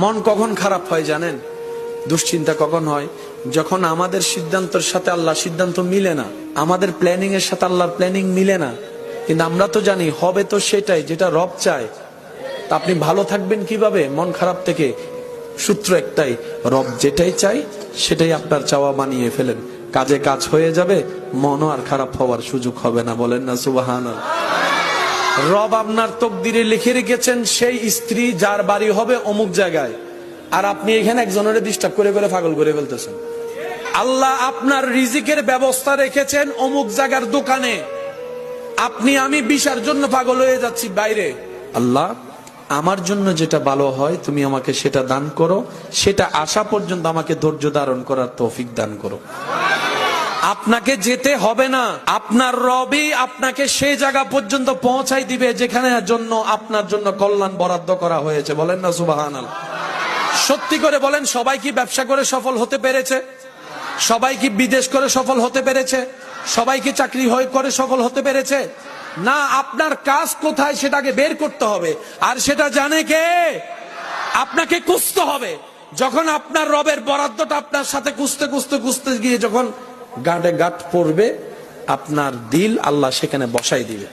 মন কখন খারাপ হয় জানেন? দুশ্চিন্তা কখন হয়? যখন আমাদের সিদ্ধান্তের সাথে আল্লাহ সিদ্ধান্ত মিলে না, আমাদের প্ল্যানিং এর সাথে আল্লাহর প্ল্যানিং মিলে না। কিন্তু আমরা তো জানি হবে তো সেটাই যেটা রব চায়। তা আপনি ভালো থাকবেন কিভাবে মন খারাপ থেকে? সূত্র একটাই, রব যেটাই চাই সেটাই আপনার চাওয়া বানিয়ে ফেলেন, কাজে কাজ হয়ে যাবে, মনও আর খারাপ হওয়ার সুযোগ হবে না। বলেন না সুবহানাল্লাহ। রব আপনার তকদিরে লিখে রেখেছেন সেই স্ত্রী যার বাড়ি হবে অমুক জায়গায়, আর আপনি এখানে একজনের ডিস্টার্ব করে করে পাগল করে ফেলতেছেন। আল্লাহ আপনার রিজিকের ব্যবস্থা রেখেছেন অমুক জায়গার দোকানে, আপনি আমি বিশার জন্য পাগল হয়ে যাচ্ছি বাইরে। আল্লাহ আমার জন্য যেটা ভালো হয় তুমি আমাকে সেটা দান করো, সেটা আসা পর্যন্ত আমাকে ধৈর্য ধারণ করার তৌফিক দান করো। আপনাকে যেতে হবে না, আপনার রবই আপনাকে সেই জায়গা পর্যন্ত পৌঁছাই দিবে যেখানে জন্য আপনার জন্য কল্যাণ বরাদ্দ করা হয়েছে। বলেন না সুবহানাল্লাহ। সত্যি করে বলেন, সবাই কি ব্যবসা করে সফল হতে পেরেছে? সবাই কি বিদেশ করে সফল হতে পেরেছে? সবাই কি চাকরি করে সফল হতে পেরেছে? না, আপনার কাজ কোথায় সেটাকে বের করতে হবে, আর সেটা জানে কে? আপনাকে খুঁজতে হবে। যখন আপনার রবের বরাদ্দটা আপনার সাথে খুঁজতে খুঁজতে খুঁজতে গিয়ে যখন গাঁটে গাঁট পড়বে, আপনার দিল আল্লাহ সেখানে বসাই দিবে।